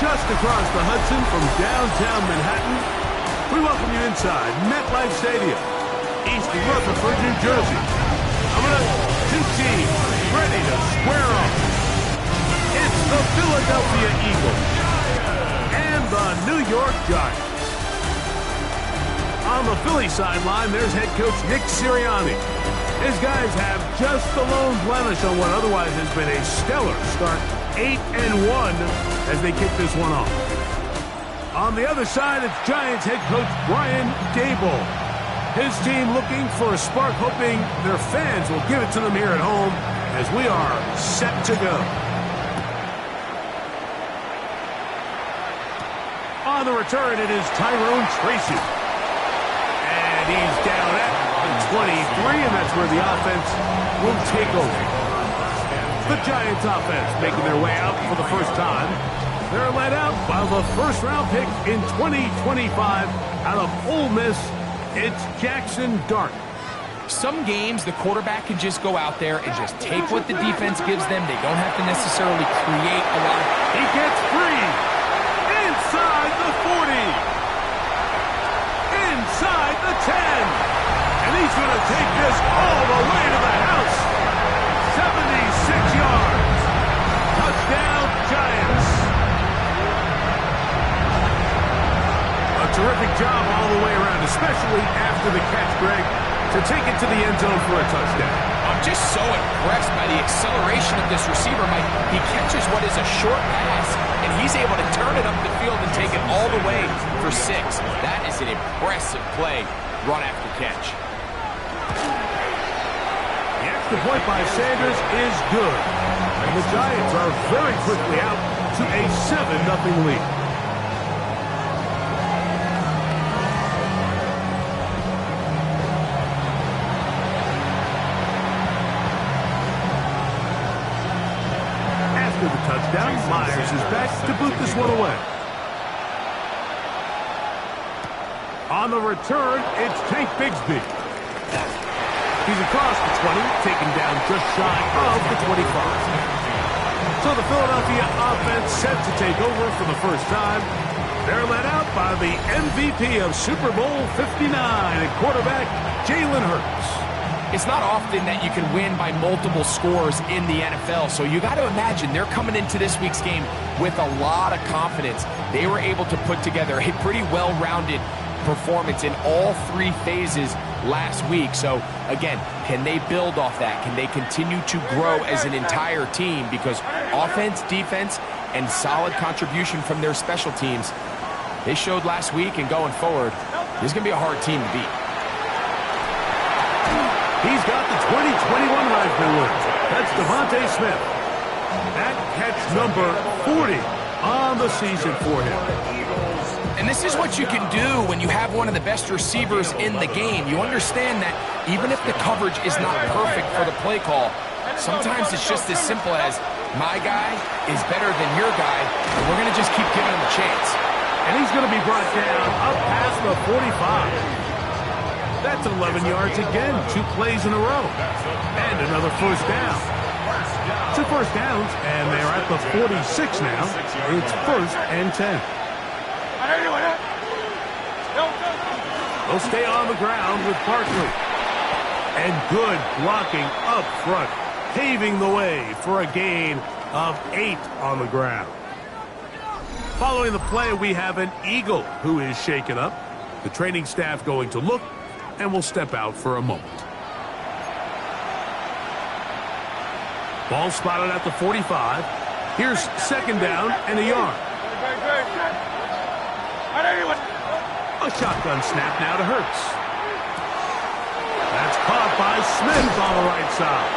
Just across the Hudson from downtown Manhattan, we welcome you inside MetLife Stadium, East Rutherford, New Jersey. Coming up, two teams ready to square off. It's the Philadelphia Eagles and the New York Giants. On the Philly sideline, there's head coach Nick Sirianni. His guys have just the lone blemish on what otherwise has been a stellar start, 8-1, as they kick this one off. On the other side, it's Giants head coach Brian Daboll. His team looking for a spark, hoping their fans will give it to them here at home as we are set to go. On the return, it is Tyrone Tracy. And he's down at the 23, and that's where the offense will take over. The Giants offense making their way out for the first time. They're led out by the first-round pick in 2025 out of Ole Miss. It's Jackson Dart. Some games, the quarterback can just go out there and just take what the defense gives them. They don't have to necessarily create a lot. He gets free. Inside the 40. Inside the 10. And he's going to take this all the way to the house. 76 yards. Touchdown, Giants. A terrific job all the way around, especially after the catch, Greg, to take it to the end zone for a touchdown. I'm just so impressed by the acceleration of this receiver, Mike. He catches what is a short pass, and he's able to turn it up the field and take it all the way for 6. That is an impressive play, run after catch. The extra point by Sanders is good. And the Giants are very quickly out to a 7-0 lead. After the touchdown, Myers is back to boot this one away. On the return, it's Tank Bigsby. He's across the 20, taken down just shy of the 25. So the Philadelphia offense set to take over for the first time. They're led out by the MVP of Super Bowl 59 and quarterback Jalen Hurts. It's not often that you can win by multiple scores in the NFL, so you got to imagine they're coming into this week's game with a lot of confidence. They were able to put together a pretty well-rounded performance in all 3 phases last week. So again, can they build off that? Can they continue to grow as an entire team? Because offense, defense, and solid contribution from their special teams, they showed last week, and going forward, this is going to be a hard team to beat. He's got the 2021 Heisman winner. That's Devontae Smith. That catch number 40 on the season for him. And this is what you can do when you have one of the best receivers in the game. You understand that even if the coverage is not perfect for the play call, sometimes it's just as simple as my guy is better than your guy, and we're going to just keep giving him a chance. And he's going to be brought down up past the 45. That's 11 yards again, 2 plays in a row. And another first down. 2 first downs, and they're at the 46 now. It's 1st and 10. They'll stay on the ground with Barkley. And good blocking up front, paving the way for a gain of 8 on the ground. Following the play, we have an Eagle who is shaken up. The training staff going to look, and will step out for a moment. Ball spotted at the 45. Here's 2nd down and a yard. A shotgun snap now to Hurts. to Smith on the right side.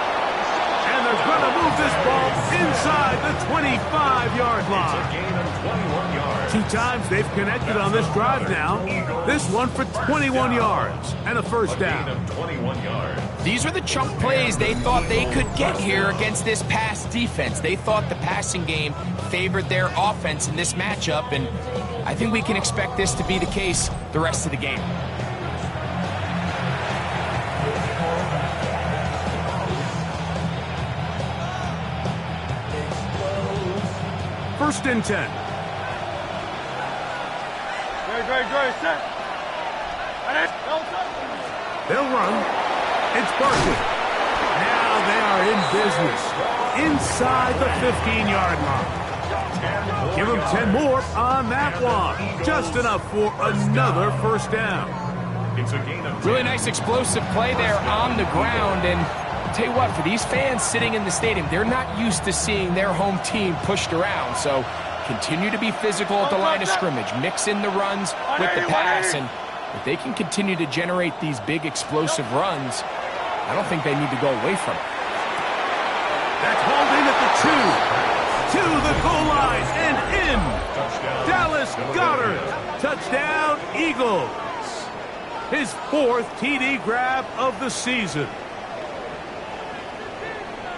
And they're going to move this ball inside the 25-yard line. Gain of 21 yards. 2 times they've connected on this drive now. This one for 21 yards and a first Gain down. of 21 yards. These are the chunk plays they thought they could get here against this pass defense. They thought the passing game favored their offense in this matchup, and I think we can expect this to be the case the rest of the game. First and 10. Great, set. They'll run. It's Barkley. Now they are in business. Inside the 15-yard line. Give them 10 more on that one. Just enough for another first down. It's a gain of 10. Really nice explosive play there on the ground, and I'll tell you what, for these fans sitting in the stadium, they're not used to seeing their home team pushed around, so continue to be physical at the line of scrimmage, mix in the runs with the pass, and if they can continue to generate these big explosive runs, I don't think they need to go away from it. That's holding at the 2. To the goal line and in. Dallas Goedert. Touchdown, Eagles. His 4th TD grab of the season.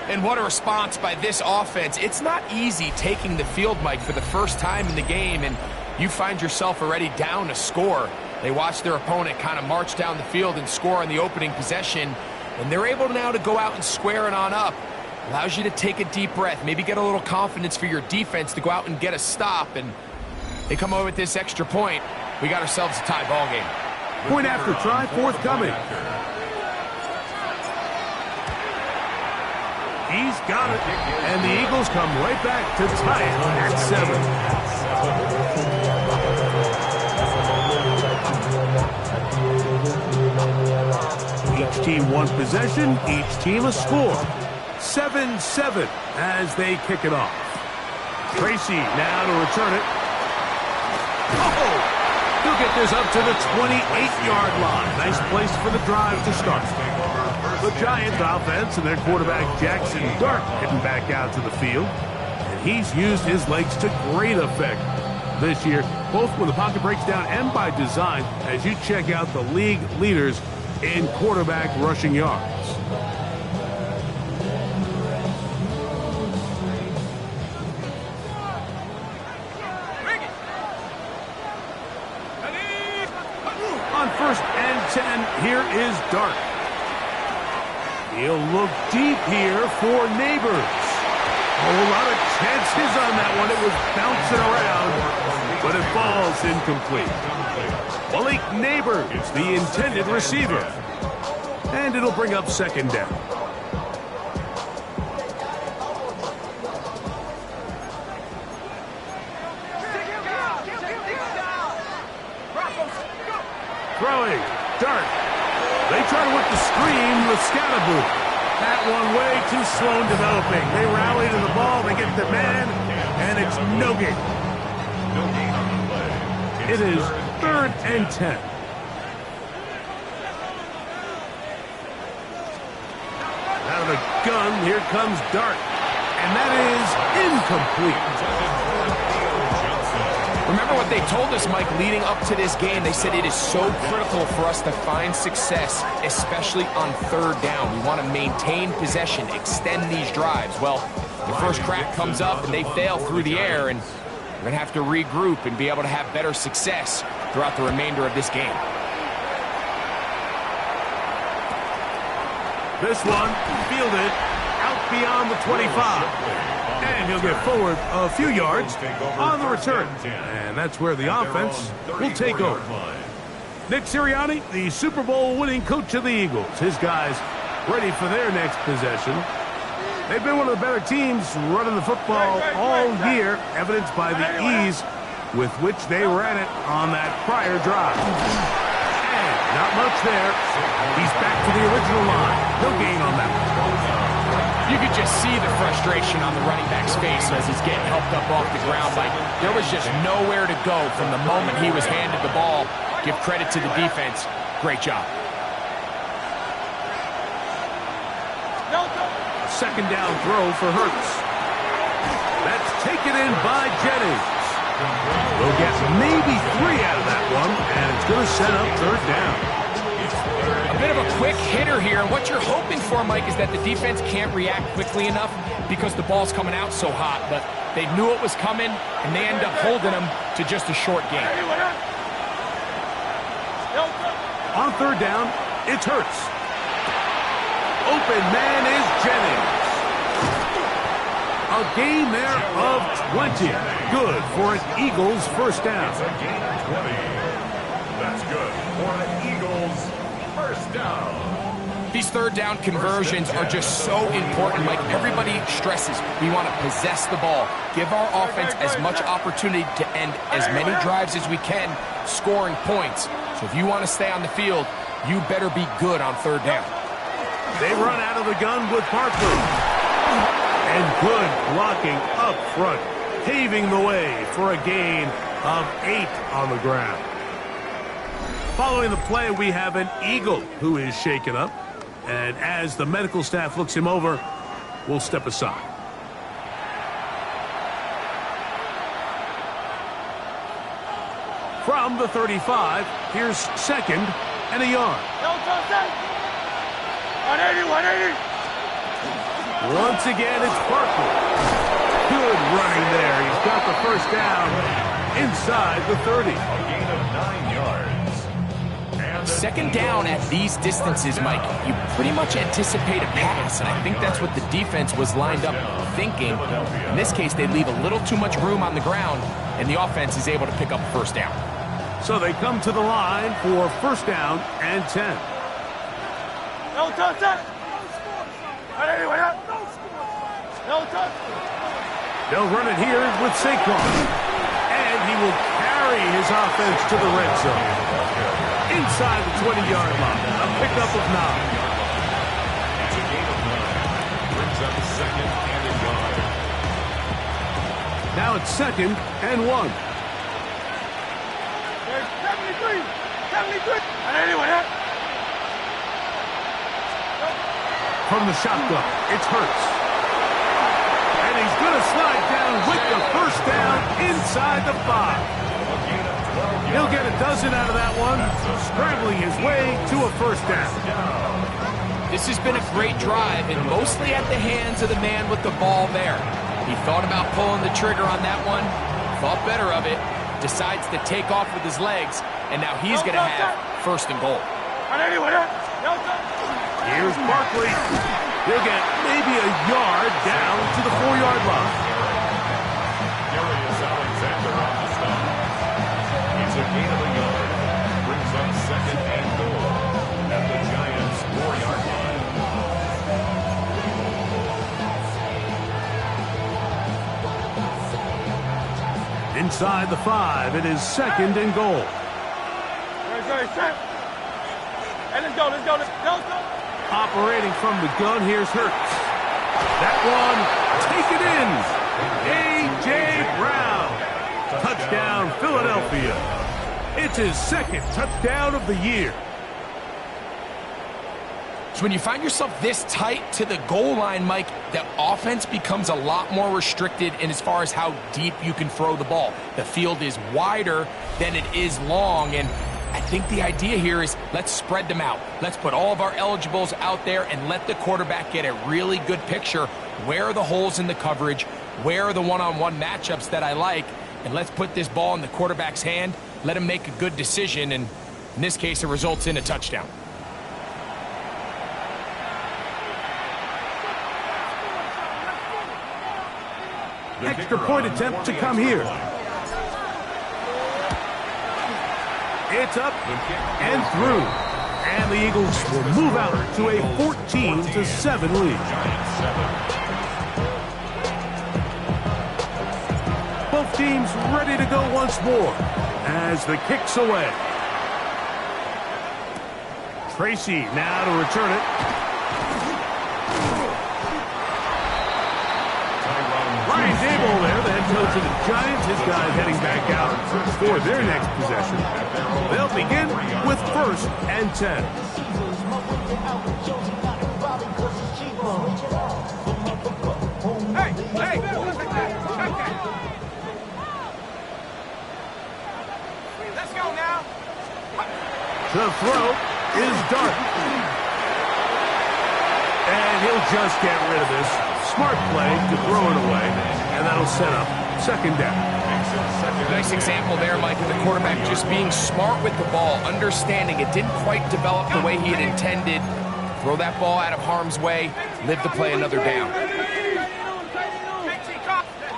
And what a response by this offense. It's not easy taking the field, Mike, for the first time in the game, and you find yourself already down a score. They watch their opponent kind of march down the field and score on the opening possession, and they're able now to go out and square it on up. Allows you to take a deep breath, maybe get a little confidence for your defense to go out and get a stop, and they come over with this extra point. We got ourselves a tie ball game. Point after try forthcoming. He's got it, and the Eagles come right back to tie it at 7. Each team one possession, each team a score. 7-7 as they kick it off. Tracy now to return it. Oh! He'll get this up to the 28-yard line. Nice place for the drive to start. The Giants offense and their quarterback Jackson Dart heading back out to the field. And he's used his legs to great effect this year, both when the pocket breaks down and by design, as you check out the league leaders in quarterback rushing yards. On 1st and 10, here is Dart. He'll look deep here for Neighbors. A whole lot of chances on that one. It was bouncing around, but it falls incomplete. Malik Neighbors, the intended receiver. And it'll bring up 2nd down. Throwing. Dart. They try to work the screen with Scatterboo. That one way too slow in developing. They rally to the ball, they get the man, and it's no gain. No gain on the play. It is 3rd and 10. Out of the gun, here comes Dart. And that is incomplete. Remember what they told us, Mike, leading up to this game. They said it is so critical for us to find success, especially on 3rd down. We want to maintain possession, extend these drives. Well, the first crack comes up and they fail through the air, and we're going to have to regroup and be able to have better success throughout the remainder of this game. This one fielded out beyond the 25. And he'll get forward a few yards on the return. And that's where the offense will take over. Nick Sirianni, the Super Bowl winning coach of the Eagles. His guys ready for their next possession. They've been one of the better teams running the football all year, evidenced by the ease with which they ran it on that prior drive. And not much there. He's back to the original line. No gain on that one. You could just see the frustration on the running back's face as he's getting helped up off the ground. Like, there was just nowhere to go from the moment he was handed the ball. Give credit to the defense. Great job. second down throw for Hurts. That's taken in by Jennings. They'll get maybe 3 out of that one, and it's going to set up third down. A bit of a quick hitter here, and what you're hoping for, Mike, is that the defense can't react quickly enough because the ball's coming out so hot, but they knew it was coming, and they end up holding them to just a short game. On third down, it's Hurts. Open man is Jennings. A gain there of 20. Good for an Eagles first down. It's a gain of 20. That's good for an Eagles first down. These third down conversions are just so important, Mike. Everybody stresses we want to possess the ball, give our offense as much opportunity to end as many drives as we can, scoring points. So if you want to stay on the field, you better be good on third down. They run out of the gun with Parker. And good blocking up front, paving the way for a gain of 8 on the ground. Following the play, we have an Eagle who is shaken up. And as the medical staff looks him over, we'll step aside. From the 35, here's second and a yard. 180, 180. Once again, it's Parker. Good running there. He's got the first down inside the 30. A gain of 9 yards. And Second down at these distances, Mike, you pretty much anticipate a pass, and I think that's what the defense was lined up thinking. In this case, they leave a little too much room on the ground, and the offense is able to pick up a first down. So they come to the line for first down and 10. No touch. 180, 180. No touch. They'll run it here with Saquon. And he will carry his offense to the red zone. Inside the 20-yard line. A pickup of 9. it's a gain of 9. Brings up second and a yard. Now it's second and 1. There's 73. 73. 180, 180. From the shotgun, it's Hurts. And he's going to slide down with the first down inside the 5. He'll get a dozen out of that one, scrambling his way to a first down. This has been a great drive, and mostly at the hands of the man with the ball there. He thought about pulling the trigger on that one, thought better of it, decides to take off with his legs, and now he's going to have first and goal. 180, 180. No touch. Here's Barkley. He'll get maybe a yard down to the 4-yard line. Darius Alexander on the stop. It's a gain of a yard. Brings up second and goal at the Giants' 4-yard line. Inside the 5, it is second and goal. Very set. And let's go, let's go, let's go. Operating from the gun, here's Hurts. That one, taken in. A.J. Brown. Touchdown, Philadelphia. It's his second touchdown of the year. So when you find yourself this tight to the goal line, Mike, the offense becomes a lot more restricted in as far as how deep you can throw the ball. The field is wider than it is long, and I think the idea here is let's spread them out. Let's put all of our eligibles out there and let the quarterback get a really good picture. Where are the holes in the coverage? Where are the one-on-one matchups that I like? And let's put this ball in the quarterback's hand. Let him make a good decision, and in this case, it results in a touchdown. Extra point attempt to come here. It's up and through. And the Eagles will move out to a 14-7 lead. Both teams ready to go once more as the kick's away. Tracy now to return it. Brian Daboll there, the head coach of the Giants. His guys heading back out for their next possession. They'll begin with first and 10. Hey, check that. Let's go now. The throw is done. And he'll just get rid of this. Smart play to throw it away. And that'll set up second down. Nice example there, Mike, of the quarterback just being smart with the ball, understanding it didn't quite develop the way he had intended. Throw that ball out of harm's way, live to play another down.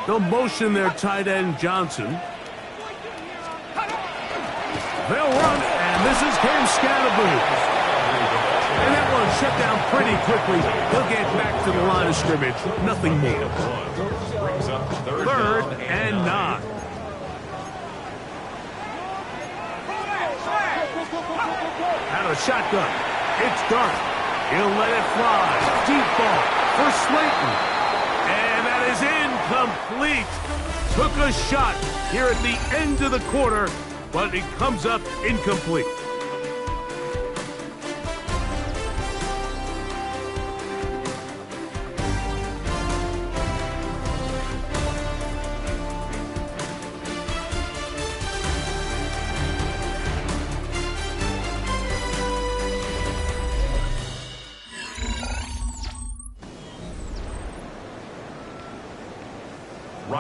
They'll motion their tight end, Johnson. They'll run, and this is Cam Scatterboo. And that one shut down pretty quickly. He'll get back to the line of scrimmage. Nothing more. Third and 9. Out of the shotgun. It's Dart. He'll let it fly. Deep ball for Slayton. And that is incomplete. Took a shot here at the end of the quarter, but it comes up incomplete.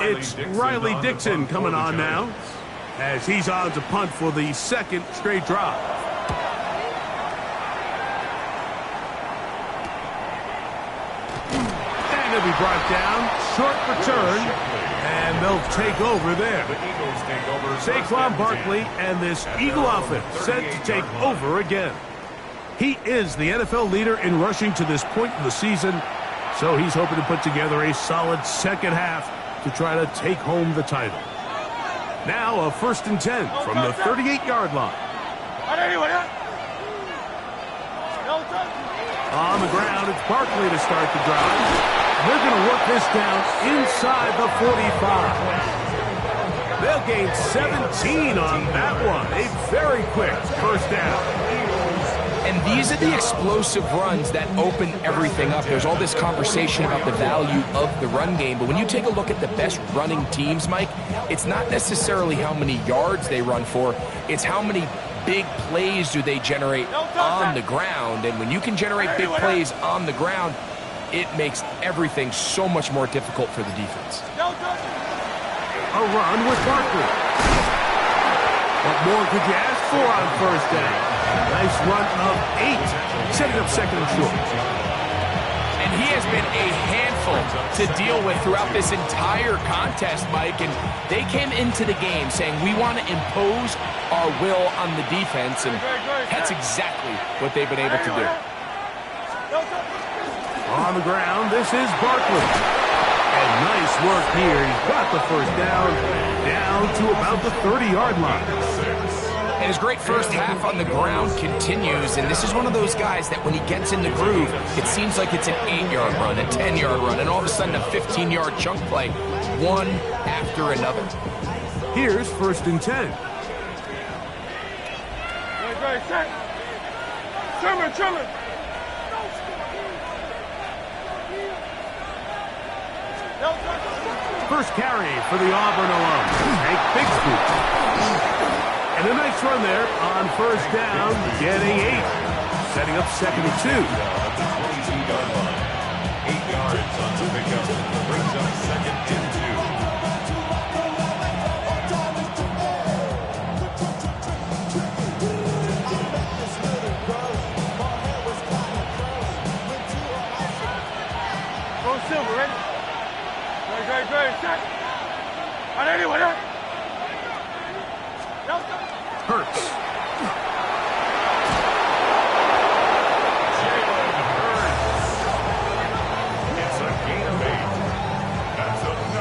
It's Riley Dixon coming on now, as he's on to punt for the second straight drive. And he'll be brought down. Short return. And they'll take over there. Saquon Barkley and this Eagle offense set to take over again. He is the NFL leader in rushing to this point in the season, so he's hoping to put together a solid second half to try to take home the title. Now a 1st and 10 from the 38-yard line. On the ground, it's Barkley to start the drive. They're going to work this down inside the 45. They'll gain 17 on that one. A very quick first down. And these are the explosive runs that open everything up. There's all this conversation about the value of the run game, but when you take a look at the best running teams, Mike, it's not necessarily how many yards they run for, it's how many big plays do they generate on the ground. And when you can generate big plays on the ground, it makes everything so much more difficult for the defense. A run with Barkley. What more could you ask for on first down? Nice run of 8, setting up second and short. And he has been a handful to deal with throughout this entire contest, Mike. And they came into the game saying, we want to impose our will on the defense, and that's exactly what they've been able to do. On the ground, this is Barkley. And nice work here. He's got the first down to about the 30-yard line. And his great first half on the ground continues, and this is one of those guys that when he gets in the groove, it seems like it's an 8-yard run, a 10-yard run, and all of a sudden a 15-yard chunk play, one after another. Here's 1st and 10. Trimmer. First carry for the Auburn alum, Hank Bigsby. And a nice run there on first down, getting 8. Setting up second and 2. 8 yards on the pickup. Brings up second and 2. Go Silver, ready? Great, set. Hurts.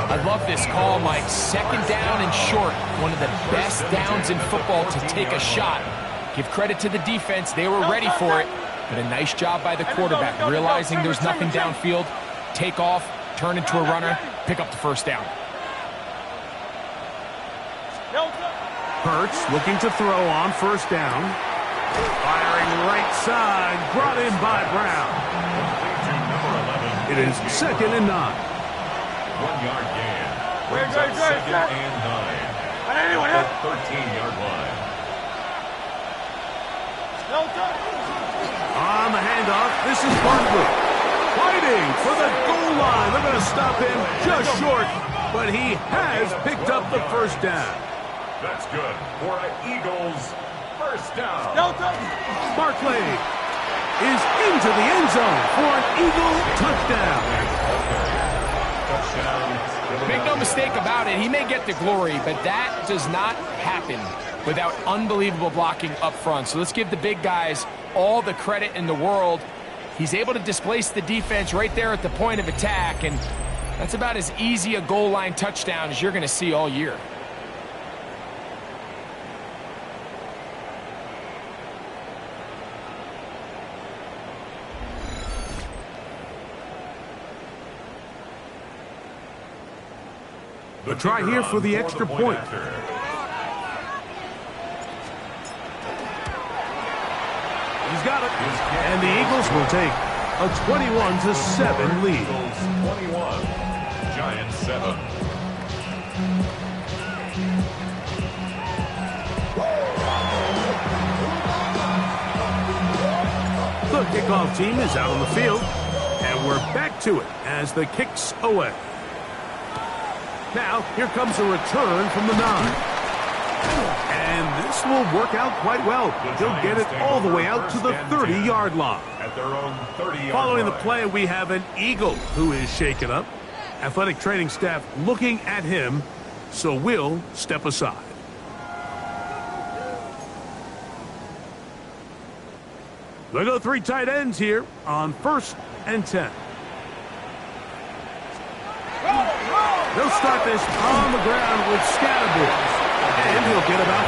I love this call, Mike. 2nd down and short. One of the best downs in football to take a shot. Give credit to the defense. They were ready for it. But a nice job by the quarterback, realizing there's nothing downfield. Take off, turn into a runner, pick up the first down. Hurts looking to throw on first down. Firing right side, brought in by Brown. It is 2nd and 9. 1-yard gain. Brings up second and 9. At the 13-yard line. On the handoff, this is Barkley. Fighting for the goal line. They're going to stop him just short, but he has picked up the first down. That's good for an Eagles first down. Barkley is into the end zone for an Eagle touchdown. Make no mistake about it, he may get the glory, but that does not happen without unbelievable blocking up front. So let's give the big guys all the credit in the world. He's able to displace the defense right there at the point of attack, and that's about as easy a goal line touchdown as you're going to see all year. The try here for the extra point. He's got it. And the Eagles will take a 21-7 lead. 21, Giants 7. The kickoff team is out on the field, and we're back to it as the kick's away. Now, here comes a return from the 9. And this will work out quite well. He'll get it all the way out to the 30-yard line. At their own 30-yard Following the line. play, we have an Eagle who is shaken up. Athletic training staff looking at him, so we'll step aside. They go 3 tight ends here on 1st and 10. They'll start this on the ground with Scatterbrains, and he'll get about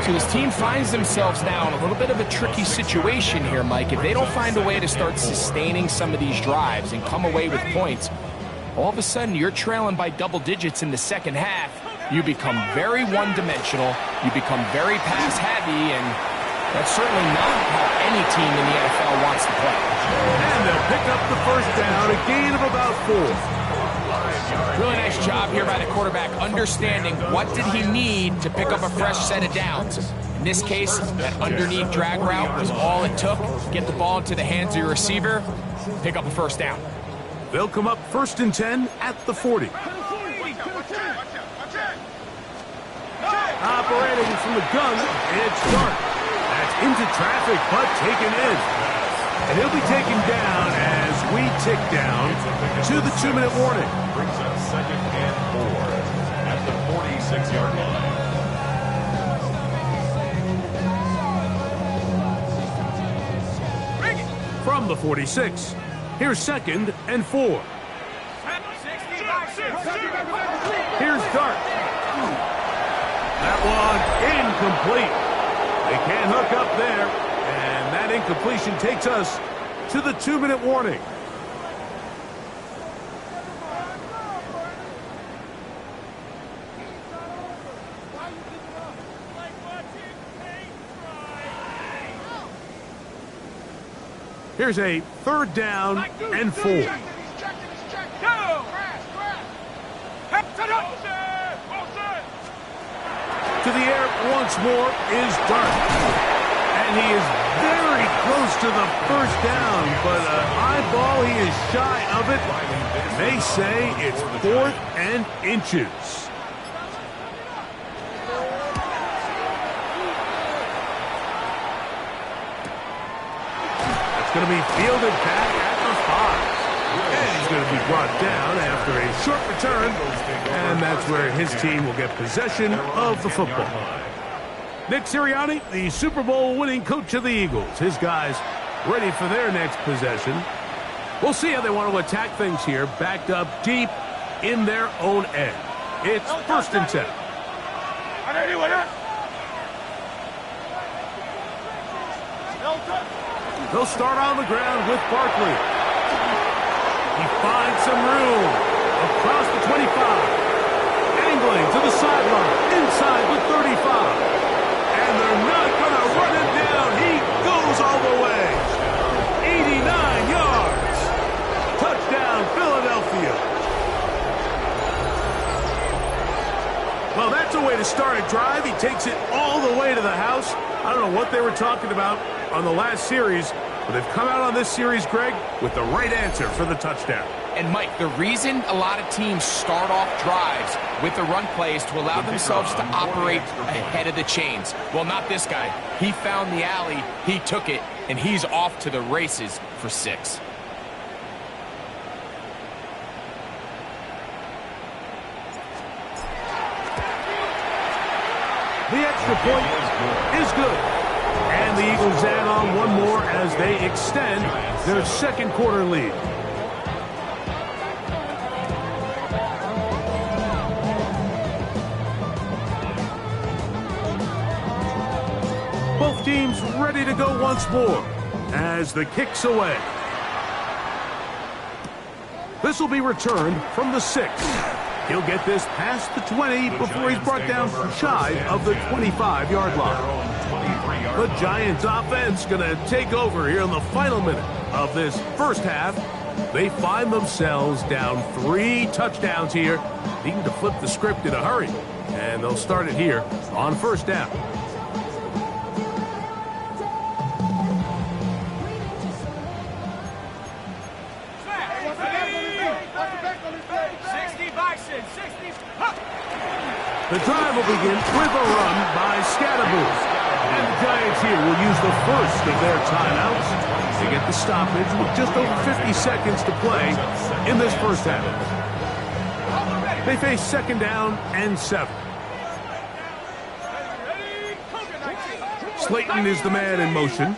5. So this team finds themselves now in a little bit of a tricky situation here, Mike. If they don't find a way to start sustaining some of these drives and come away with points, all of a sudden you're trailing by double digits in the second half. You become very one-dimensional. You become very pass-heavy, and that's certainly not how any team in the NFL wants to play. And they'll pick up the first down, a gain of about 4. Really nice job here by the quarterback, understanding what did he need to pick up a fresh set of downs. In this case, that underneath drag route was all it took. Get the ball into the hands of your receiver, pick up a first down. They'll come up 1st and 10 at the 40. Operating from the gun, it's Dart. That's into traffic, but taken in. And he'll be taken down as we tick down to the 2-minute warning. Brings up second and 4 at the 46-yard line. From the 46, here's 2nd and 4. Here's Dart. That one incomplete. They can't hook up there, and that incompletion takes us to the 2-minute warning. Here's a 3rd down and 4. To the air once more is Dart. And he is very close to the first down, but an eyeball, he is shy of it. And they say it's 4th and inches. Going to be fielded back at the 5. And he's going to be brought down after a short return. And that's where his team will get possession of the football. Nick Sirianni, the Super Bowl winning coach of the Eagles. His guys ready for their next possession. We'll see how they want to attack things here, backed up deep in their own end. It's 1st and 10. They'll start on the ground with Barkley. He finds some room across the 25. Angling to the sideline, inside the 35. And they're not going to run him down. He goes all the way. 89 yards. Touchdown, Philadelphia. that drive. He takes it all the way to the house. I don't know what they were talking about on the last series, but they've come out on this series, Greg, with the right answer for the touchdown. And, Mike, the reason a lot of teams start off drives with the run play is to allow themselves to operate ahead of the chains. Well, not this guy. He found the alley, he took it, and he's off to the races for 6. The extra point is good. And the Eagles add on one more as they extend their second quarter lead. Both teams ready to go once more as the kick's away. This will be returned from the 6. He'll get this past the 20 before he's brought down shy of the 25-yard line. The Giants offense going to take over here in the final minute of this first half. They find themselves down 3 touchdowns here, needing to flip the script in a hurry. And they'll start it here on first down. The drive will begin with a run by Scatterboot. And the Giants here will use the first of their timeouts to get the stoppage with just over 50 seconds to play in this first half. They face second down and 7. Slayton is the man in motion.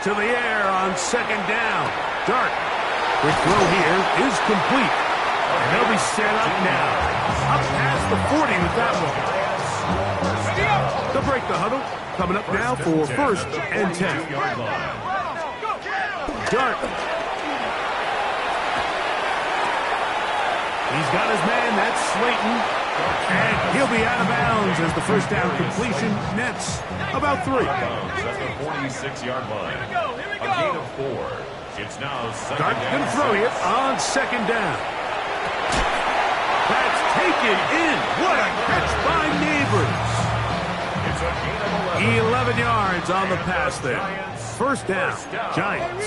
To the air on second down. Dart. Quick throw here is complete. And they'll be set up now. Up past the 40 with that one. They'll break the huddle. Coming up now for first and 10. Dart. He's got his man. That's Slayton. And he'll be out of bounds as the first down completion nets about 3. At the 46-yard line. A gain of 4. It's now second Dart down. going to throw it on second down. That's taken in. What a catch by Neighbors. It's a gain of 11 yards on the pass there. First down, Giants.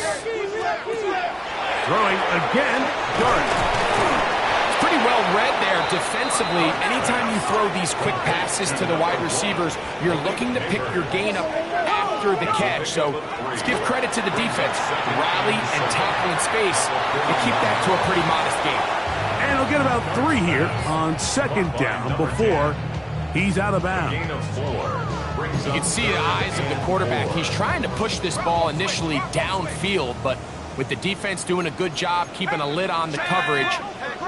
Throwing again, Dart. It's pretty well read there defensively. Anytime you throw these quick passes to the wide receivers, you're looking to pick your gain up after the catch. So let's give credit to the defense. Rally and tackle in space and keep that to a pretty modest gain. And he'll get about 3 here on second down before he's out of bounds. gain of 4. You can see the eyes of the quarterback. He's trying to push this ball initially downfield, but with the defense doing a good job keeping a lid on the coverage,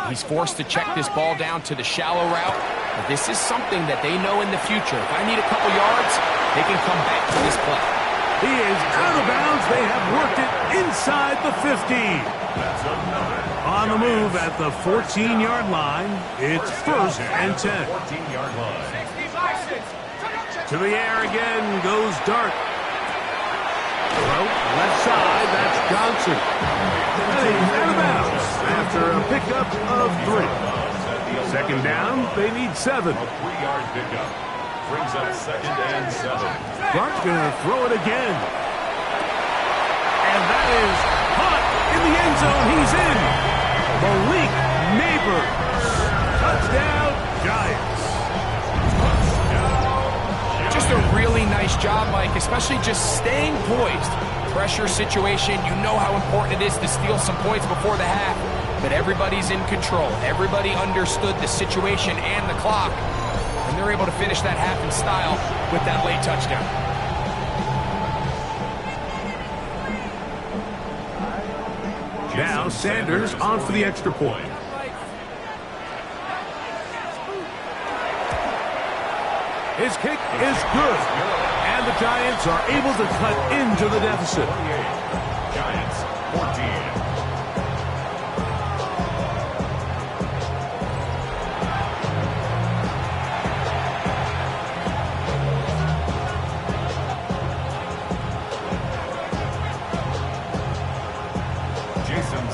he's forced to check this ball down to the shallow route. But this is something that they know in the future. If I need a couple yards, they can come back to this play. He is out of bounds. They have worked it inside the 15. On the move at the 14-yard line, it's first and 10. 14-yard line. To the air again goes Dart. Throw, left side, that's Johnson. And he's out of bounds after a pickup of 3. Second down, they need 7. A 3-yard pickup. Brings up second and 7. Dart's going to throw it again. And that is caught in the end zone. He's in. Malik Neighbors. Touchdown, Giants. Just a really nice job, Mike, especially just staying poised. Pressure situation, you know how important it is to steal some points before the half, but everybody's in control. Everybody understood the situation and the clock, and they're able to finish that half in style with that late touchdown. Now Sanders on for the extra point. His kick is good, and the Giants are able to cut into the deficit. Giants, 14.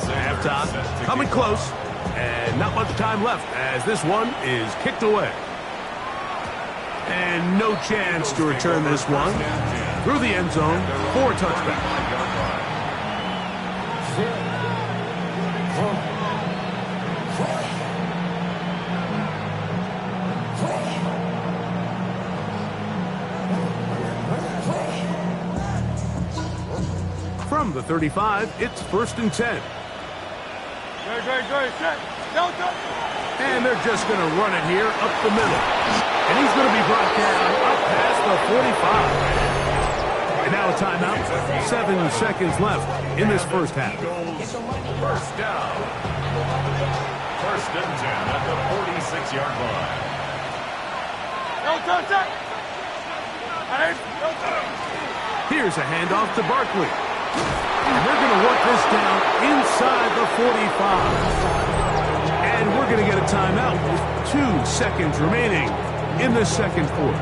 Halftime, coming close, and And not much time left as this one is kicked away. And no chance to return this one through the end zone for a touchback. From the 35, it's 1st and 10. And they're just going to run it here up the middle. And he's going to be brought down up past the 45. And now a timeout. 7 seconds left in this first half. First down. 1st and 10 at the 46-yard line. Here's a handoff to Barkley. And they're going to work this down inside the 45. And we're going to get a timeout with 2 seconds remaining in the second quarter.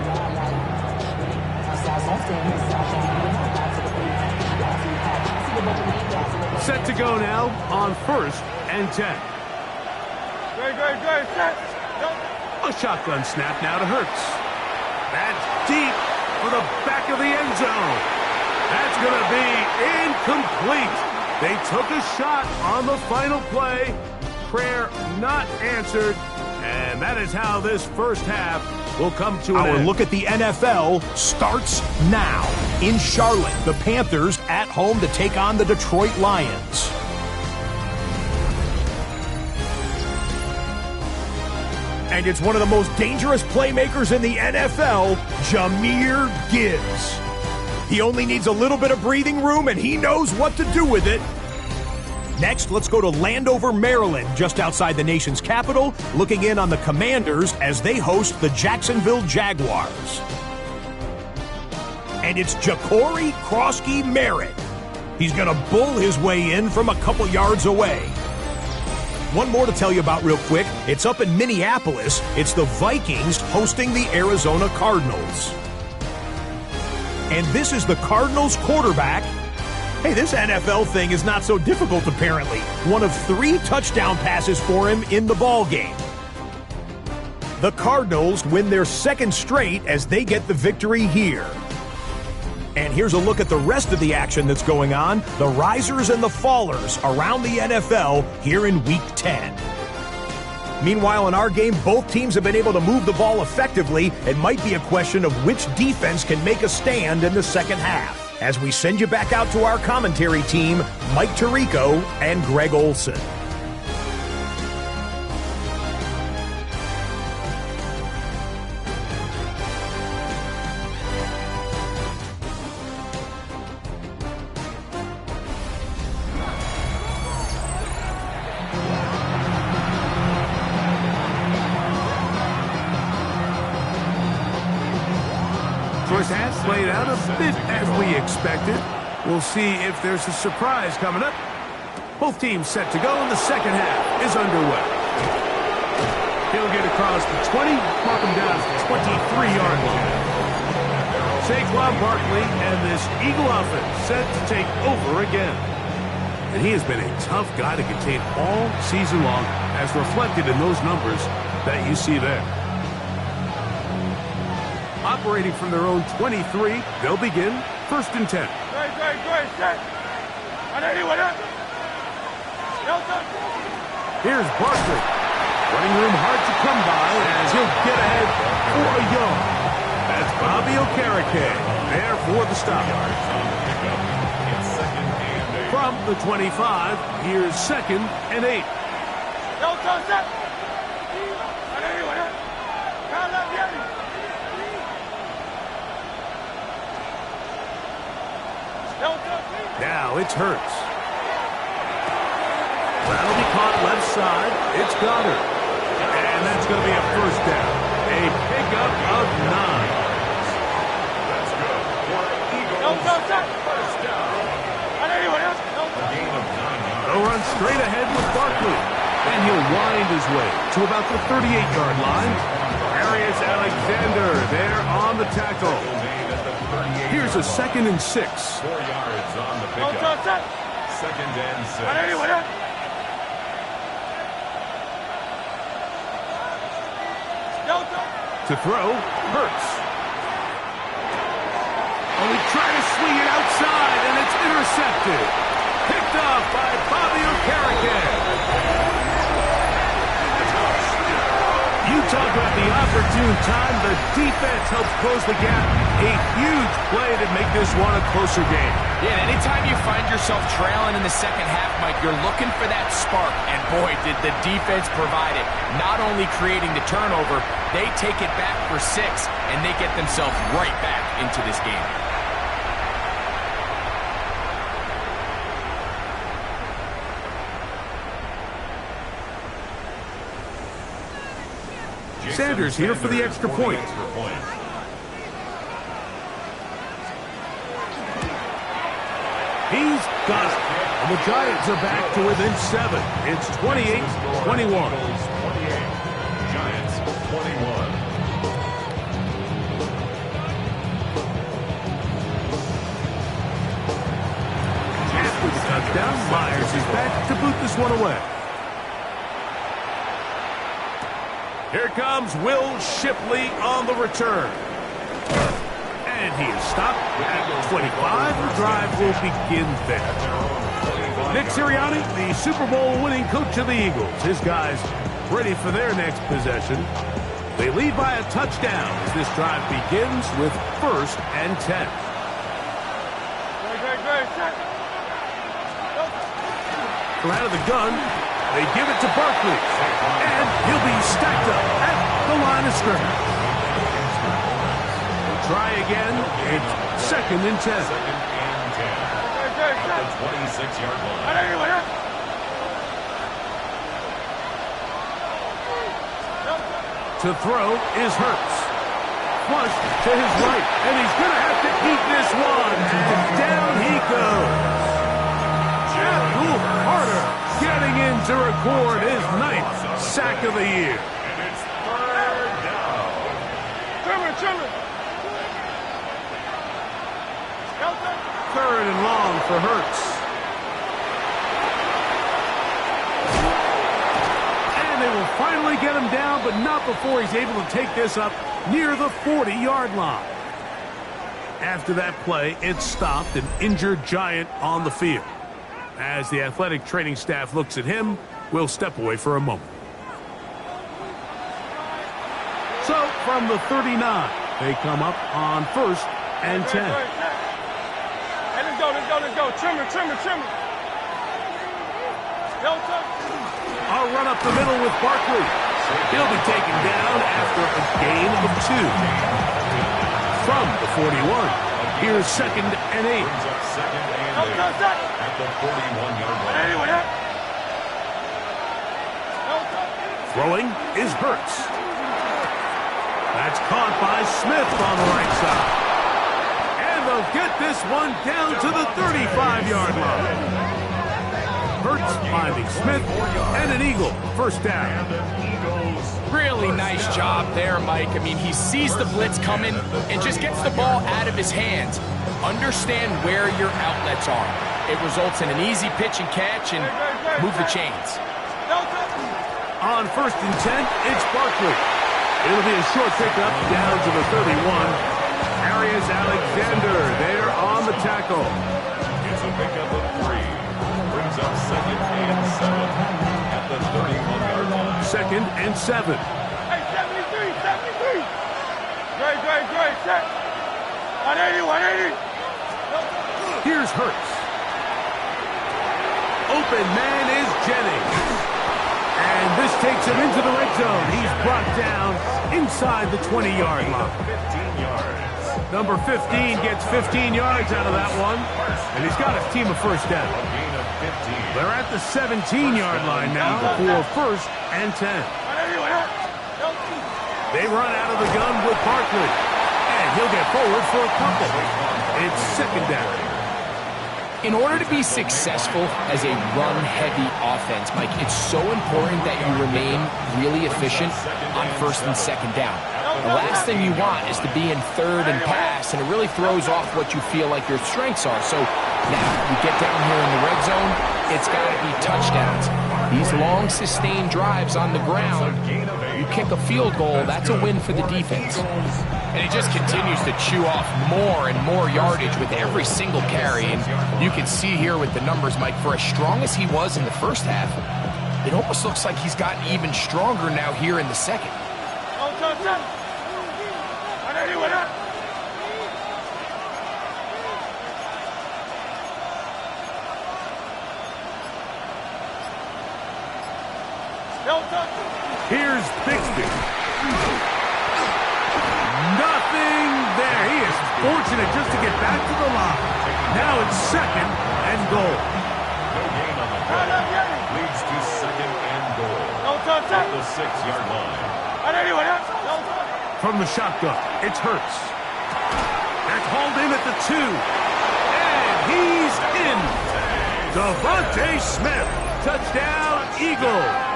Set to go now on 1st and 10. A shotgun snap now to Hurts. That's deep for the back of the end zone. That's going to be incomplete. They took a shot on the final play. Prayer not answered. And that is how this first half will come to an end. Our look at the NFL starts now. In Charlotte, the Panthers at home to take on the Detroit Lions. And it's one of the most dangerous playmakers in the NFL, Jahmyr Gibbs. He only needs a little bit of breathing room, and he knows what to do with it. Next, let's go to Landover, Maryland, just outside the nation's capital, looking in on the Commanders as they host the Jacksonville Jaguars. And it's Ja'Cory Krosky-Merritt. He's going to bull his way in from a couple yards away. One more to tell you about real quick. It's up in Minneapolis. It's the Vikings hosting the Arizona Cardinals. And this is the Cardinals quarterback. Hey, this NFL thing is not so difficult, apparently. One of 3 touchdown passes for him in the ballgame. The Cardinals win their 2nd straight as they get the victory here. And here's a look at the rest of the action that's going on. The risers and the fallers around the NFL here in Week 10. Meanwhile, in our game, both teams have been able to move the ball effectively. It might be a question of which defense can make a stand in the second half. As we send you back out to our commentary team, Mike Tirico and Greg Olson. First half played out a bit as we expected. We'll see if there's a surprise coming up. Both teams set to go, and the second half is underway. He'll get across the 20, mark him down to the 23-yard line. Saquon Barkley and this Eagle offense set to take over again. And he has been a tough guy to contain all season long, as reflected in those numbers that you see there. Operating from their own 23, they'll begin 1st and 10. Here's Barkley. Running room hard to come by as he'll get ahead for a yard. That's Bobby Okereke there for the stop. From the 25, here's 2nd and 8. Now it's Hurts. That'll be caught left side. It's Goddard. And that's going to be a first down. A pickup of 9. That's good for Eagles. First down. A gain of 9 yards. They'll run straight ahead with Barkley. And he'll wind his way to about the 38-yard line. Darius Alexander there on the tackle. Here's a 2nd and 6. 4 yards on the pickup. 2nd and 6. To throw, Hurts. Oh, he tried to swing it outside, and it's intercepted. Picked up by Bobby Okereke. You talk about the opportune time. The defense helps close the gap. A huge play to make this one a closer game. Yeah, anytime you find yourself trailing in the second half, Mike, you're looking for that spark. And boy, did the defense provide it. Not only creating the turnover, they take it back for 6, and they get themselves right back into this game. Sanders here for the extra point. He's got it. And the Giants are back to within 7. It's 28-21. Giants 21. After the touchdown, Myers is back to boot this one away. Here comes Will Shipley on the return. And he is stopped at 25. The drive will begin there. Nick Sirianni, the Super Bowl winning coach of the Eagles. His guys ready for their next possession. They lead by a touchdown as this drive begins with 1st and 10. From out of the gun, they give it to Barkley, and he'll be stacked up at the line of scrimmage. We'll try again. It's 2nd and 10. 2nd and 10. At the 26-yard line. To throw is Hurts. Flush to his right, and he's going to have to keep this one, and down he goes. Abdul Carter getting in to record his 9th sack of the year. And it's 3rd down. Trimmer. 3rd and long for Hurts. And they will finally get him down, but not before he's able to take this up near the 40-yard line. After that play, it stopped an injured Giant on the field. As the athletic training staff looks at him, we'll step away for a moment. So, from the 39, they come up on 1st and 10. Hey, let's go. Trimmer. I'll run up the middle with Barkley. He'll be taken down after a gain of 2. From the 41, here's 2nd and 8. Brings up 2nd and 8 at the 41-yard line. Throwing is Hurts. That's caught by Smith on the right side. And they'll get this one down to the 35-yard line. Hurts finding Smith, and an Eagle. 1st down. Really nice job there, Mike. I mean, he sees the blitz coming and just gets the ball out of his hands. Understand where your outlets are. It results in an easy pitch and catch and move the chains. On 1st and 10, it's Barkley. It'll be a short pickup down to the 31. Arias Alexander there on the tackle. It's a pickup of 3. Brings up 2nd and 7 at the 31-yard line. 2nd and 7. Hey, 73. Great. Set. 180. Here's Hurts. Open man is Jennings. And this takes him into the red zone. He's brought down inside the 20-yard line. 15 yards. Number 15 gets 15 yards out of that one. And he's got his team a 1st down. A gain of 15. They're at the 17-yard line now for 1st and 10. They run out of the gun with Barkley. And he'll get forward for a couple. It's 2nd down. In order to be successful as a run-heavy offense, Mike, it's so important that you remain really efficient on 1st and 2nd down. The last thing you want is to be in 3rd and pass, and it really throws off what you feel like your strengths are. So now you get down here in the red zone, it's got to be touchdowns. These long, sustained drives on the ground, you kick a field goal, that's a win for the defense. And he just continues to chew off more and more yardage with every single carry. And you can see here with the numbers, Mike, for as strong as he was in the first half, it almost looks like he's gotten even stronger now here in the second. Here's Bixby. Nothing there. He is fortunate just to get back to the line. Now it's second and goal. No gain on the play. Leads to second and goal. At the 6-yard line. From the shotgun, it's Hurts. That's hauled in at the 2. And he's in. Devontae Smith. Touchdown, Eagles.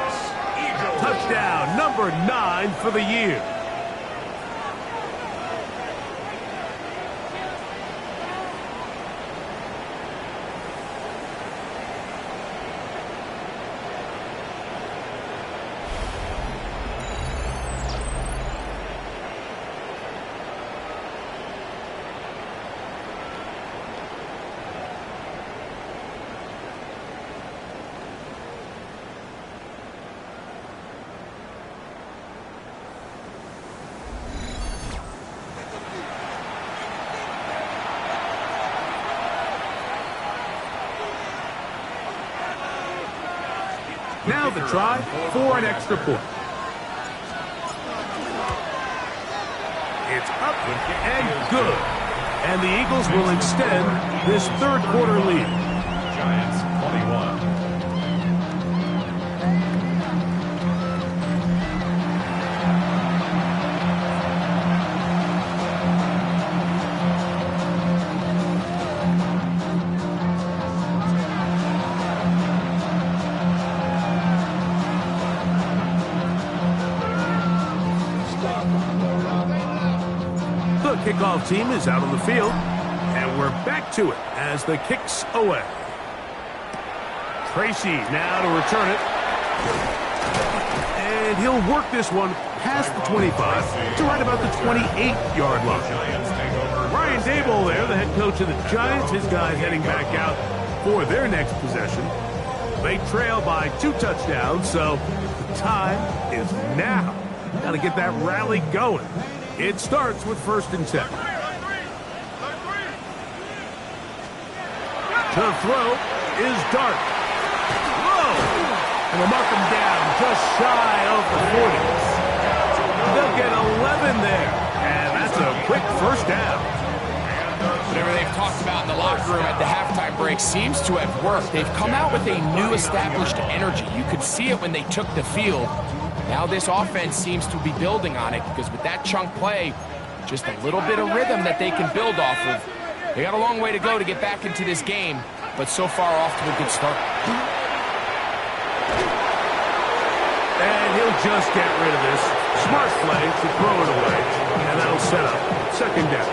Touchdown number 9 for the year. Now the try for an extra point. It's up and good. And the Eagles will extend this third quarter lead. Giants 21. The kickoff team is out on the field, and we're back to it as the kick's away. Tracy now to return it. And he'll work this one past the 25 to right about the 28-yard line. Brian Daboll there, the head coach of the Giants. His guys heading back out for their next possession. They trail by 2 touchdowns, so the time is now. Got to get that rally going. It starts with 1st and 10. To throw is Dart. Whoa! And they'll mark him down just shy of the 40. They'll get 11 there. And that's a quick first down. Whatever they've talked about in the locker room at the halftime break seems to have worked. They've come out with a new established energy. You could see it when they took the field. Now this offense seems to be building on it because with that chunk play, just a little bit of rhythm that they can build off of. They got a long way to go to get back into this game, but so far off to a good start. And he'll just get rid of this. Smart play to throw it away, and that'll set up 2nd down.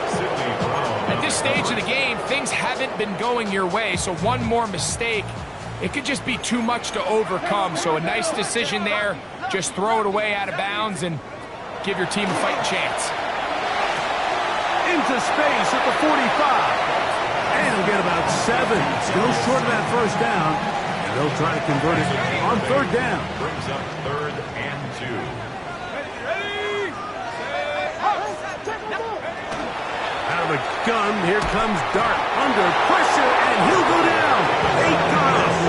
At this stage of the game, things haven't been going your way, so one more mistake, it could just be too much to overcome. So a nice decision there. Just throw it away out of bounds and give your team a fighting chance. Into space at the 45. And he'll get about 7. Still short of that first down. And they'll try to convert it on 3rd down. Brings up 3rd and 2. Out of the gun, here comes Dart. Under pressure, and he'll go down. 8 guys.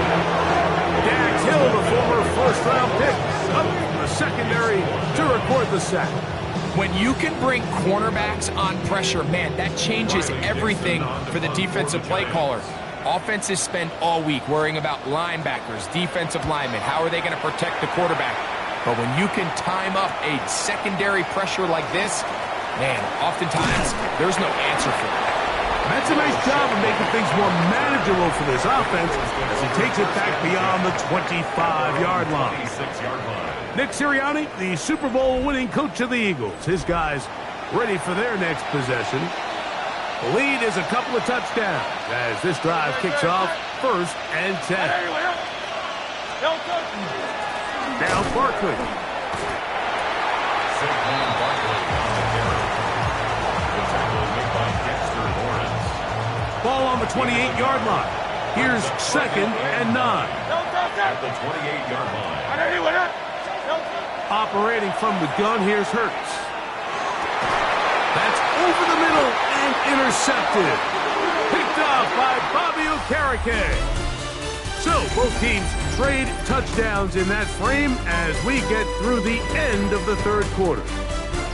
Dax Hill, the former first-round pick, up in the secondary to record the sack. When you can bring cornerbacks on pressure, man, that changes everything for the defensive play caller. Offenses spend all week worrying about linebackers, defensive linemen. How are they going to protect the quarterback? But when you can time up a secondary pressure like this, man, oftentimes there's no answer for it. That's a nice job of making things more manageable for this offense as he takes it back beyond the 25-yard line. 26-yard line. Nick Sirianni, the Super Bowl-winning coach of the Eagles. His guys ready for their next possession. The lead is a couple of touchdowns as this drive kicks off 1st and 10. Now Barkley. Saquon Barkley on the carry. The tackle made by Dexter Lawrence. Ball on the 28-yard line. Here's 2nd and 9. At the 28-yard line. Operating from the gun, here's Hurts. That's over the middle and intercepted. Picked off by Bobby Okereke. So both teams trade touchdowns in that frame as we get through the end of the third quarter.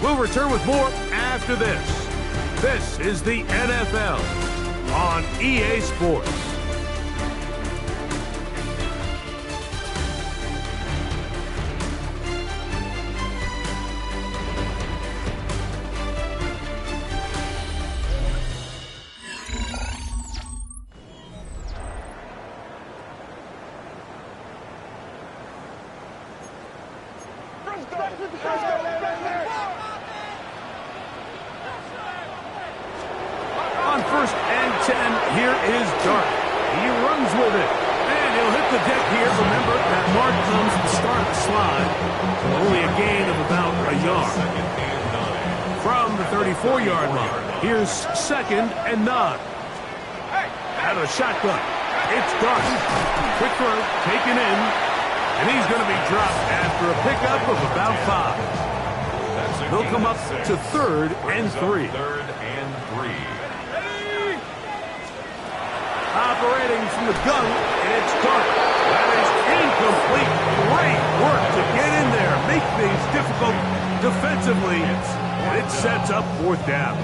We'll return with more after this. This is the NFL on EA Sports. On 1st and 10, here is Dart. He runs with it. And he'll hit the deck here. Remember, that mark comes at the start of the slide. Only a gain of about a yard. From the 34-yard line, here's 2nd and 9. Out of the shotgun, it's Dart. Quick throw, taken in. And he's going to be dropped after a pickup of about 5. They'll come up to 3rd and 3. 3rd and 3. Operating from the gun, and it's Dart. That is incomplete. Great work to get in there, make things difficult defensively, and it sets up 4th down.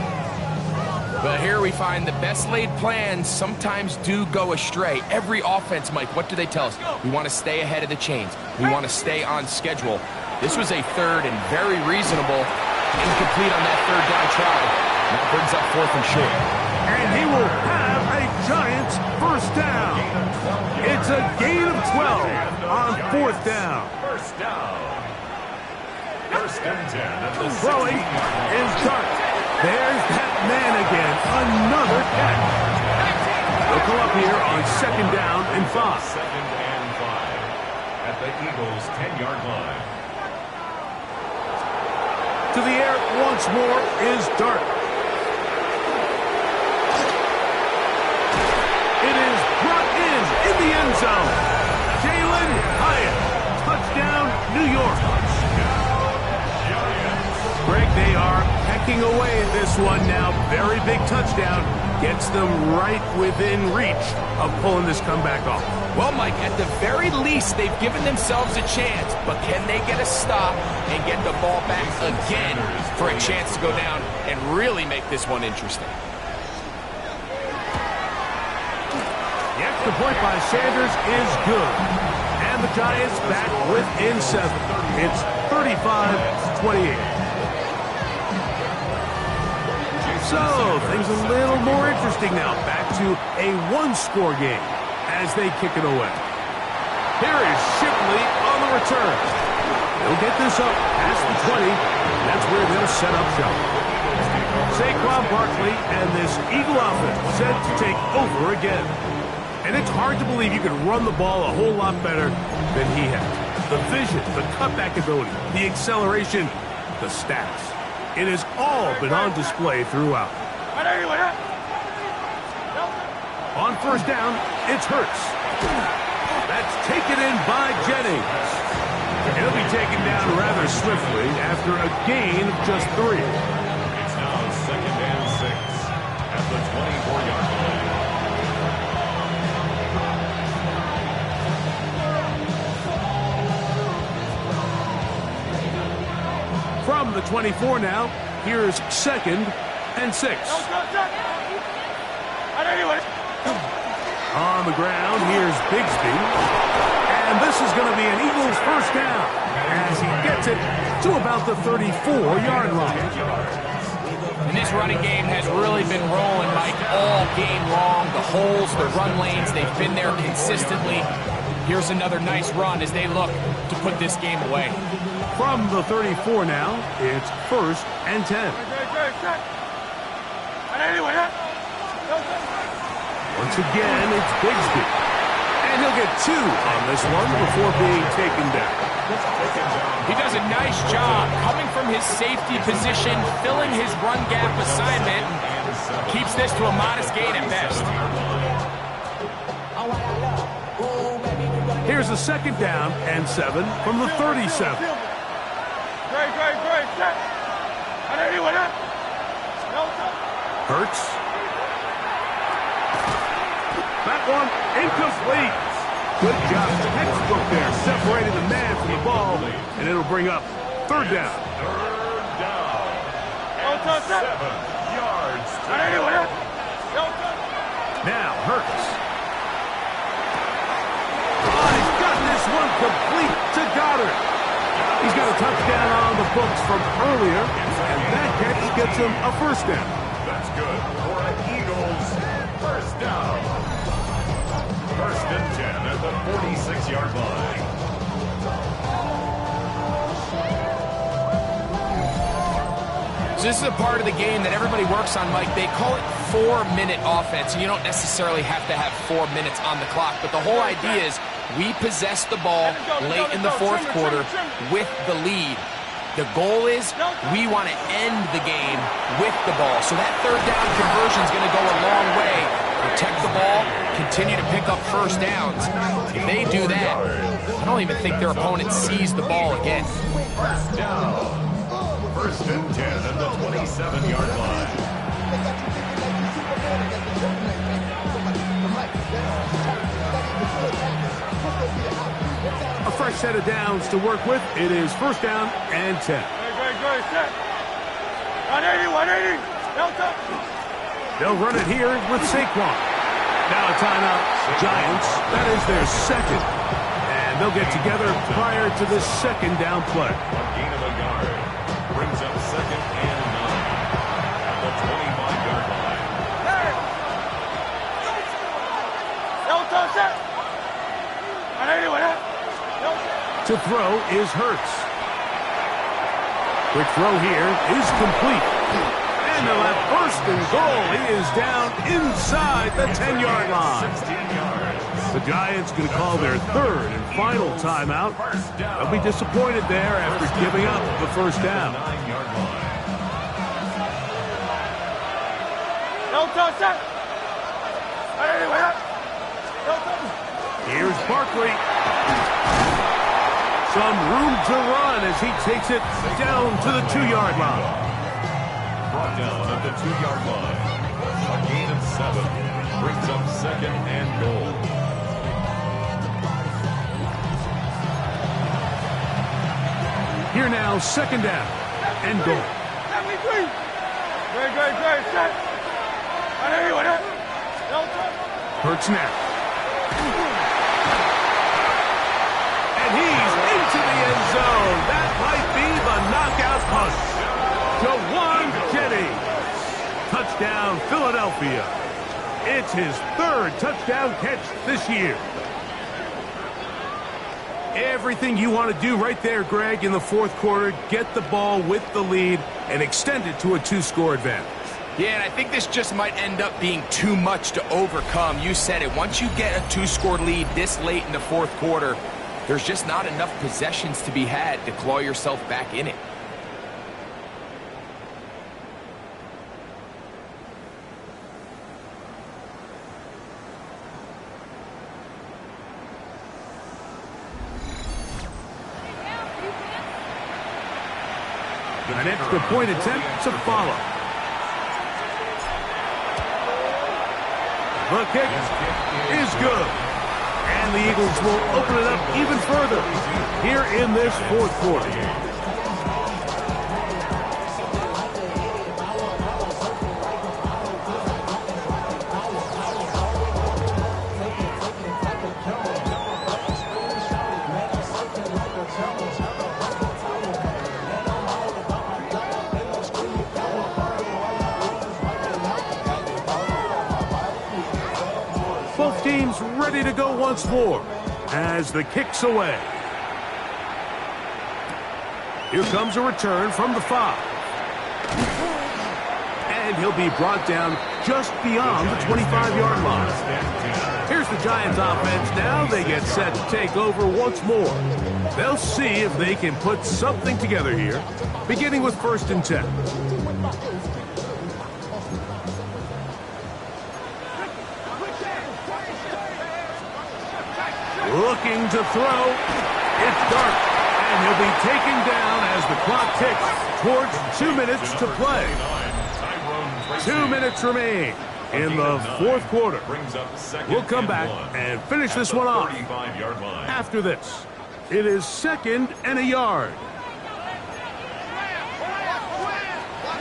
But here we find the best laid plans sometimes do go astray. Every offense, Mike, what do they tell us? We want to stay ahead of the chains. We want to stay on schedule. This was a 3rd and very reasonable, incomplete on that 3rd down try. That brings up 4th and short. And he will have a Giants 1st down. It's a gain of 12 on 4th down. 1st down. 1st and 10 at the Throwing 16-yard line. is Dart. There's that man again. Another catch. They'll come up here on 2nd down and 5. 2nd and 5 at the Eagles' 10-yard line. To the air once more is Dart. It is brought in the end zone. Jalen Hyatt. Touchdown, New York. Greg, they are pecking away at this one now. Very big touchdown. Gets them right within reach of pulling this comeback off. Well, Mike, at the very least, they've given themselves a chance. But can they get a stop and get the ball back again for a chance to go down and really make this one interesting? The extra point by Sanders is good. And the Giants back within 7. It's 35-28. So, things a little more interesting now. Back to a one-score game as they kick it away. Here is Shipley on the return. They'll get this up past the 20. That's where they'll set up shop. Saquon Barkley and this Eagle offense set to take over again. And it's hard to believe you can run the ball a whole lot better than he has. The vision, the cutback ability, the acceleration, the stats. It has all been on display throughout. On 1st down, it's Hurts. That's taken in by Jennings. He'll be taken down rather swiftly after a gain of just 3. It's now 2nd and 6 at the 24-yard line. From the 24 now, here's 2nd and 6. On the ground, here's Bigsby. And this is going to be an Eagles 1st down as he gets it to about the 34-yard line. And this running game has really been rolling, Mike, all game long. The holes, the run lanes, they've been there consistently. Here's another nice run as they look to put this game away. From the 34 now, it's 1st and 10. Once again, it's Bigsby. And And he'll get 2 on this one before being taken down. He does a nice job coming from his safety position, filling his run gap assignment, and keeps this to a modest gain at best. Here's a 2nd down and 7 from the 37. Great. Set. Hurts. That one incomplete. Good job. Textbook there, separating the man from the ball, and it'll bring up 3rd down. 3rd down. 7 yards. Now Hurts. Oh, he's got this one complete to Goddard. He's got a touchdown on the books from earlier, and that catch gets him a 1st down. That's good for an Eagles 1st down. 1st and 10 at the 46-yard line. So this is a part of the game that everybody works on, Mike. They call it 4-minute offense, and you don't necessarily have to have 4 minutes on the clock, but the whole idea is we possess the ball late in the 4th quarter with the lead. The goal is we want to end the game with the ball. So that 3rd down conversion is going to go a long way. Protect the ball, continue to pick up 1st downs. If they do that, I don't even think their opponent sees the ball again. 1st down. 1st and 10 at the 27-yard line. A fresh set of downs to work with. It is 1st down and 10. Great. Set. 180. Delta. They'll run it here with Saquon. Now a timeout. Giants. That is their 2nd. And they'll get together prior to the 2nd down play. A gain of a yard. Brings up 2nd and 9 at the 25-yard line. Delta. Set. 180. To throw is Hurts. Quick throw here is complete. And they'll have 1st and goal. He is down inside the 10-yard line. 16 yards. The Giants going to call their 3rd and final timeout. They'll be disappointed there after giving up the 1st down. 9-yard line. Delta. Set. Here's Barkley. Some room to run as he takes it down to the 2-yard line. Brought down at the 2-yard line. A gain of 7. Brings up 2nd and goal. Here now, 2nd down and goal. 73. Great. Set. 180. Delta. Hurts now. And he's into the end zone. That might be the knockout punch. Jawan Jennings. Touchdown, Philadelphia. It's his 3rd touchdown catch this year. Everything you want to do right there, Greg, in the 4th quarter. Get the ball with the lead and extend it to a 2-score advantage. Yeah, and I think this just might end up being too much to overcome. You said it. Once you get a 2-score lead this late in the 4th quarter, there's just not enough possessions to be had to claw yourself back in it. An extra point attempt to follow. The kick is good. And the Eagles will open it up even further here in this 4th quarter. Both teams ready to go once more as the kick's away. Here comes a return from the 5. and he'll be brought down just beyond the 25-yard line. Here's the Giants offense now. They get set to take over once more. They'll see if they can put something together here, beginning with 1st and 10. Looking to throw. It's Dart, and he'll be taken down as the clock ticks towards 2 minutes to play. 2 minutes remain in the 4th quarter. We'll come back and finish this one off after this. It is 2nd and a yard.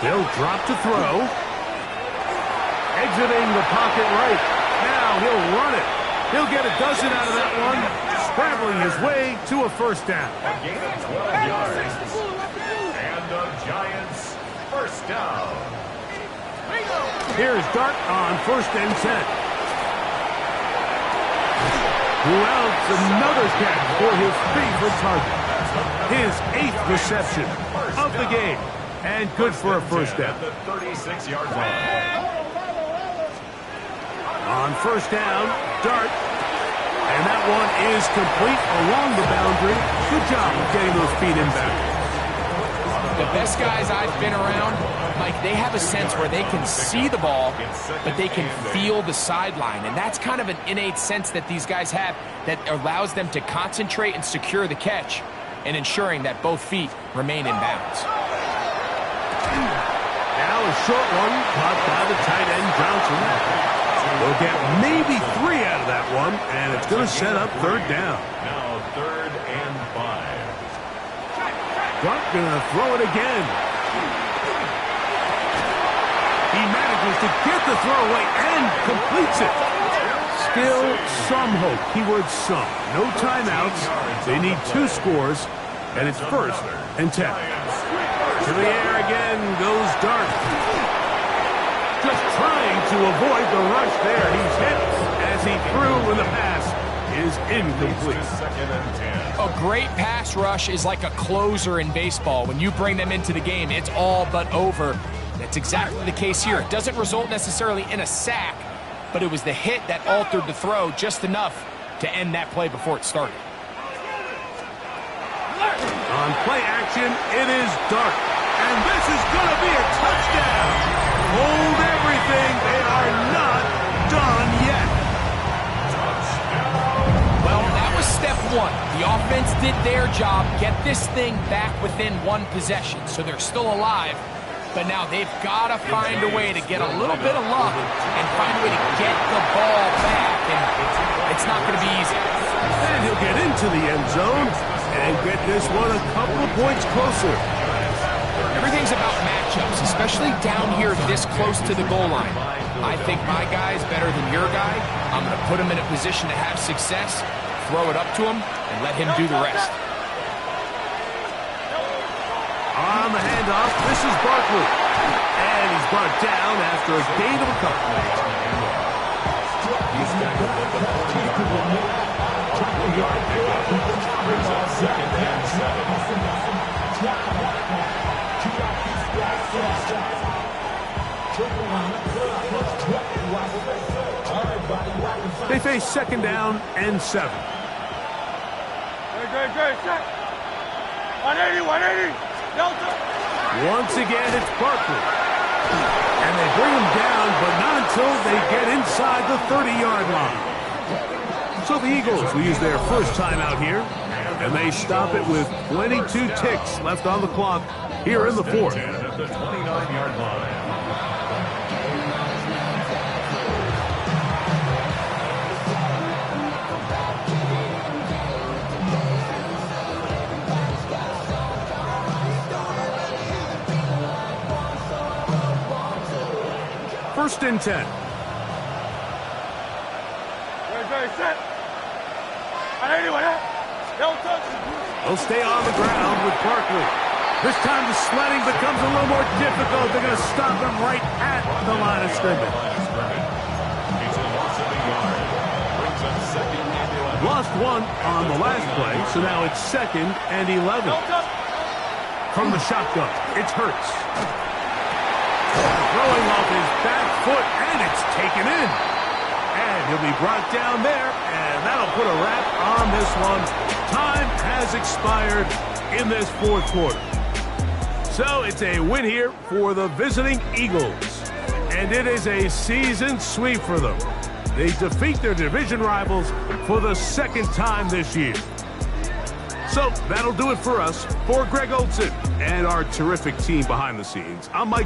He'll drop to throw. Exiting the pocket right. Now he'll run it. He'll get a dozen out of that one, scrambling his way to a 1st down. A gain of 12 yards. And the Giants 1st down. Here's Dart on 1st and 10. Who else? Another catch for his favorite target. His 8th reception of the game. And good for a 1st down. The 36-yard line. On 1st down, Dart. And that one is complete along the boundary. Good job of getting those feet in back. The best guys I've been around, Mike, they have a sense where they can see the ball, but they can feel the sideline. And that's kind of an innate sense that these guys have that allows them to concentrate and secure the catch and ensuring that both feet remain in bounds. Now a short one caught by the tight end Johnson. They'll get maybe 3 out of that one, and it's going to set up 3rd down. Now 3rd and 5. Dart going to throw it again. He manages to get the throw away and completes it. Still some hope. Keyword some. No timeouts. They need 2 scores, and it's 1st and 10. To the air again goes Dart. Just trying to avoid the rush there. He's hit as he threw when the pass is incomplete. 2nd and 10. A great pass rush is like a closer in baseball. When you bring them into the game, it's all but over. That's exactly the case here. It doesn't result necessarily in a sack, but it was the hit that altered the throw just enough to end that play before it started. On play action, it is Dart. And this is going to be a touchdown. Hold everything. They are not done yet. Well, that was step 1. The offense did their job, get this thing back within 1 possession, so they're still alive. But now they've got to find a way to get a little bit of luck and find a way to get the ball back, and it's not going to be easy. And he'll get into the end zone and get this one a couple of points closer. Everything's about matchups, especially down here this close to the goal line. I think my guy's better than your guy. I'm going to put him in a position to have success, throw it up to him, and let him do the rest. On the handoff, this is Barkley. And he's brought down after a gain of a couple. He's back up at the 40-yard line. 20-yard pickup. Brings up 2nd and 7. They face 2nd down and 7. Great. 180. Delta. Once again, it's Barkley. And they bring him down, but not until they get inside the 30-yard line. So the Eagles will use their first timeout here, and they stop it with 22 ticks left on the clock here in the 4th. At the 29-yard line. First and 10. Very set. 180. Delta. They'll stay on the ground with Barkley. This time the sledding becomes a little more difficult. They're going to stop him right at the line of scrimmage. It's a loss of a yard. Brings up 2nd and 11. Lost 1 on the last play, so now it's 2nd and 11. From the shotgun, it's Hurts. Throwing on foot, and it's taken in. And he'll be brought down there, and that'll put a wrap on this one. Time has expired in this fourth quarter. So it's a win here for the visiting Eagles. And it is a season sweep for them. They defeat their division rivals for the second time this year. So that'll do it for us. For Greg Olson and our terrific team behind the scenes, I'm Mike.